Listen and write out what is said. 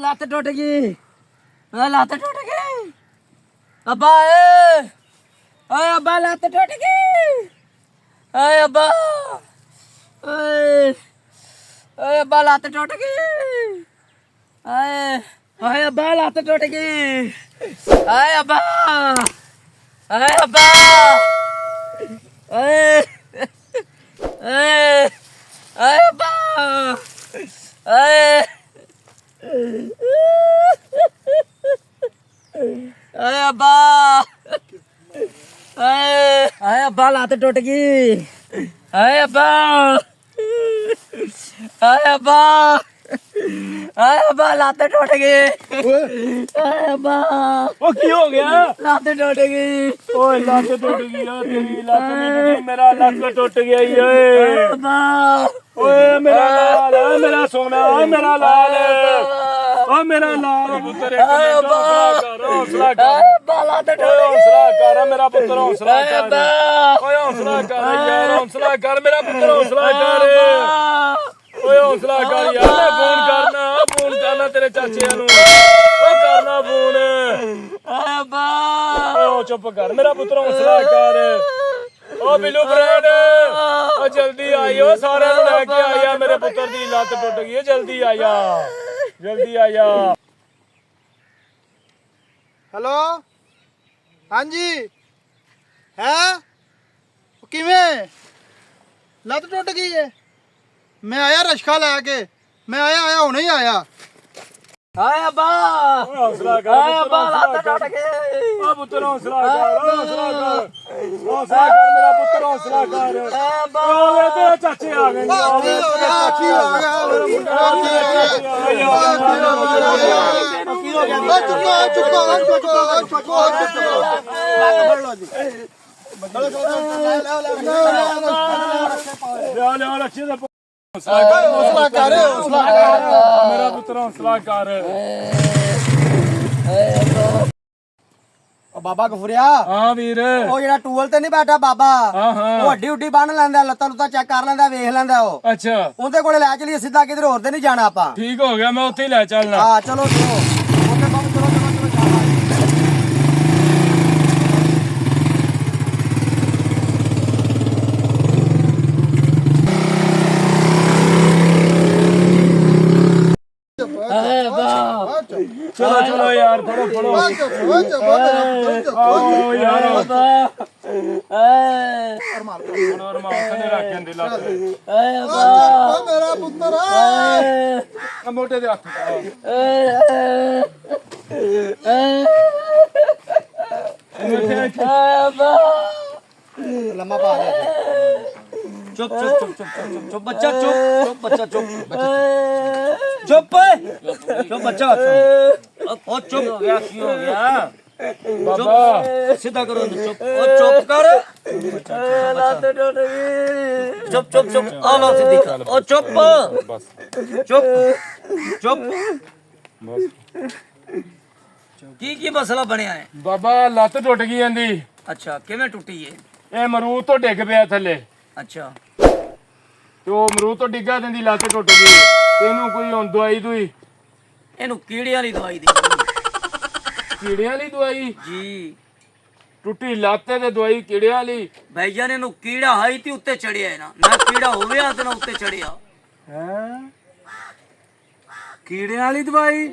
ਲੱਤ ਟੁੱਟ ਗਈ। ਲੱਤ ਟੁੱਟ ਗਈ। ਅੱਬਾ ਓਏ ਅੱਬਾ ਲੱਤ ਟੁੱਟ ਗਈ। ਓਏ ਅੱਬਾ ਓਏ ਓਏ ਅੱਬਾ ਲੱਤ ਟੁੱਟ ਗਈ। ਓਏ ਅੱਬਾ ਲੱਤ ਟੁੱਟ ਗਈ। ਓਏ ਅੱਬਾ ਓਏ ਅੱਬਾ ਓਏ ਓਏ ਓਏ ਅੱਬਾ ਓਏ ਓਏ ਅੱਬਾ ਓਏ ਅੱਬਾ ਲੱਤ ਟੁੱਟ ਗਈ। ਓਏ ਅੱਬਾ ਓਏ ਅੱਬਾ ਓਏ ਅੱਬਾ ਲੱਤ ਟੁੱਟ ਗਈ। ਓਏ ਅੱਬਾ ਉਹ ਕੀ ਹੋ ਗਿਆ? ਲੱਤ ਟੁੱਟ ਗਈ। ਓਏ ਲੱਕ ਟੁੱਟ ਗਈ ਓ ਤੇਰੀ ਲੱਕ ਨਹੀਂ ਟੁੱਟੀ, ਮੇਰਾ ਲੱਕ ਟੁੱਟ ਗਿਆ ਈ ਓਏ। ਅੱਬਾ ਓਏ ਮੇਰਾ ਲਾਲ, ਓਏ ਮੇਰਾ ਸੋਨਾ, ਓਏ ਮੇਰਾ ਲਾਲ, ਓ ਮੇਰਾ ਲਾਲ ਪੁੱਤਰ, ਇੱਕ ਮਿੰਟ ਹੌਸਲਾ ਕਰ, ਹੌਸਲਾ ਕਰ। ਅੱਬਾ ਲੱਤ ਟੁੱਟ ਓਏ ਗਈ। ਹੌਸਲਾ ਕਰ ਮੇਰਾ ਪੁੱਤਰ, ਹੌਸਲਾ ਕਰ। ਅੱਬਾ ਓਏ ਹੌਸਲਾ ਕਰ ਯਾਰ, ਹੌਸਲਾ ਕਰ ਮੇਰਾ ਪੁੱਤਰ, ਹੌਸਲਾ ਕਰ। ਓਏ ਹੌਸਲਾ ਕਰ ਯਾਰ, ਮੈਂ ਫੋਨ ਕਰਨਾ ਤੇਰੇ ਚਾਚਿਆਂ ਨੂੰ। ਓ ਕਰਨਾ ਫੋਨ। ਅੱਬਾ ਓ ਚੁੱਪ ਕਰ ਮੇਰਾ ਪੁੱਤਰ, ਹੌਸਲਾ ਕਰ। ਓ ਬਿੱਲੂ ਫਰੈਂਡ, ਓ ਜਲਦੀ ਆਇਓ, ਸਾਰਿਆਂ ਨੂੰ ਲੈ ਕੇ ਆਇਆ, ਮੇਰੇ ਪੁੱਤਰ ਦੀ ਲੱਤ ਟੁੱਟ ਗਈ ਹੈ, ਜਲਦੀ ਆਇਆ, ਜਲਦੀ ਆਇਆ। ਹੈਲੋ ਹਾਂਜੀ ਹੈ ਕਿਵੇਂ ਲੱਤ ਟੁੱਟ ਗਈ ਹੈ? ਮੈਂ ਆਇਆ ਰਸ਼ਕਾ ਲੈ ਕੇ, ਮੈਂ ਆਇਆ ਹੁਣੇ ਹੀ ਆਇਆ। ਹਾਏ ਅੱਬਾ ਓਏ ਹੌਸਲਾ ਕਰ ਹਾਏ ਅੱਬਾ ਪੁੱਤਰ, ਲੱਤ ਟੁੱਟ ਗਈ। ਓ ਪੁੱਤਰ ਹੌਸਲਾ ਕਰ, ਹੌਸਲਾ ਕਰ, ਹੌਸਲਾ ਕਰ ਮੇਰਾ ਪੁੱਤਰ, ਹੌਸਲਾ ਕਰ। ਅੱਬਾ ਓਏ ਤੇਰੇ ਚਾਚੇ ਆ ਗਏ। ਕੀ ਹੋ ਗਿਆ ਕੀ ਹੋ ਗਿਆ ਲਿਆ ਰੱਖੀ ਦਾ ਹੌਸਲਾ ਕਰ, ਹੌਸਲਾ ਕਰ ਮੇਰਾ ਪੁੱਤਰ, ਹੌਸਲਾ ਕਰ। ਬਾਬਾ ਗਫੁਰਿਆ, ਹਾਂ ਵੀਰ, ਉਹ ਜਿਹੜਾ ਟੂਲ ਤੇ ਨਹੀਂ ਬੈਠਾ ਬਾਬਾ, ਹਾਂ ਹਾਂ, ਉਹ ਹੱਡੀ ਹੁੱਡੀ ਬੰਨ ਲੈਂਦਾ, ਲੱਤਾਂ ਲੁੱਤਾਂ ਚੈੱਕ ਕਰ ਲੈਂਦਾ, ਵੇਖ ਲੈਂਦਾ। ਉਹ ਅੱਛਾ ਉਹਦੇ ਕੋਲੇ ਲੈ ਚਲੀਏ ਸਿੱਧਾ, ਕਿਧਰ ਹੋਰ ਤੇ ਨਹੀਂ ਜਾਣਾ ਆਪਾਂ। ਠੀਕ ਹੋ ਗਿਆ, ਮੈਂ ਉੱਥੇ ਹੀ ਲੈ ਚੱਲਣਾ। ਹਾਂ ਚਲੋ ਚਲੋ ਉਹਦੇ ਕੋਲ ਚਲੋ ਚਲੋ ਚਲੋ ਸ਼ਾਬਾਸ਼। ਹਾਏ ਅੱਬਾ ਚਲੋ ਚਲੋ ਯਾਰ, ਫੜੋ ਫੜੋ। ਓ ਯਾਰ ਹਾਏ ਫੜੋ, ਰਮਾਲ ਥੱਲੇ ਰੱਖ ਜਾਂਦੇ ਲੱਤ। ਹਾਏ ਅੱਬਾ ਮੇਰਾ ਪੁੱਤਰ ਆ ਮੋਢੇ ਤੇ ਰੱਖ। ਹਾਏ ਅੱਬਾ ਲੰਮਾ ਪਾ ਦੇ। ਚੁੱਪ ਚੁੱਪ ਚੁੱਪ ਚੁੱਪ ਚੁੱਪ ਬੱਚਾ ਚੁੱਪ ਬੱਚਾ ਚੁੱਪ ਚੁੱਪ ਚੁੱਪ ਬੱਚਾ ਉਹ ਚੁੱਪ ਹੋ ਗਿਆ। ਕੀ ਹੋ ਗਿਆ? ਬਾਬਾ ਸਿੱਧਾ ਕਰੋ ਇਹਨੂੰ, ਚੁੱਪ ਉਹ ਚੁੱਪ ਕਰ। ਲੱਤ ਟੁੱਟ ਗਈ। ਚੁੱਪ ਚੁੱਪ ਚੁੱਪ ਆ ਲੋ ਸਿੱਧੀ ਕਰ। ਉਹ ਚੁੱਪ ਬਸ ਚੁੱਪ ਚੁੱਪ। ਬਸ ਕੀ ਮਸਲਾ ਬਣਿਆ ਹੈ? ਬਾਬਾ ਲੱਤ ਟੁੱਟ ਗਈ ਜਾਂਦੀ। ਅੱਛਾ ਕਿਵੇਂ ਟੁੱਟੀ ਏ? ਇਹ ਅਮਰੂਦ ਤੋਂ ਡਿੱਗ ਪਿਆ ਥੱਲੇ, ਅੱਛਾ ਤੇ ਉਹ ਅਮਰੂਦ ਤੋਂ ਡਿੱਗਾ ਦਿੰਦੀ, ਲੱਤ ਟੁੱਟ ਗਈ। ਇਹਨੂੰ ਕੋਈ ਹੁਣ ਦਵਾਈ ਦੂਈ, ਇਹਨੂੰ ਕੀੜਿਆਂ ਵਾਲੀ ਦਵਾਈ ਦੇ ਕੀੜਿਆਂ ਵਾਲੀ ਦਵਾਈ? ਜੀ ਟੁੱਟੀ ਲੱਤ ਤੇ ਦਵਾਈ ਕੀੜਿਆਂ ਵਾਲੀ? ਭਈਆ ਨੇ ਨੂੰ ਕੀੜਾ ਹਾਈ ਤੇ ਉੱਤੇ ਚੜਿਆ ਹੈ ਨਾ ਕੀੜਾ ਹੋਵੇ ਤੇ ਨਾ ਉੱਤੇ ਚੜਿਆ। ਹੈ ਕੀੜਿਆਂ ਵਾਲੀ ਦਵਾਈ?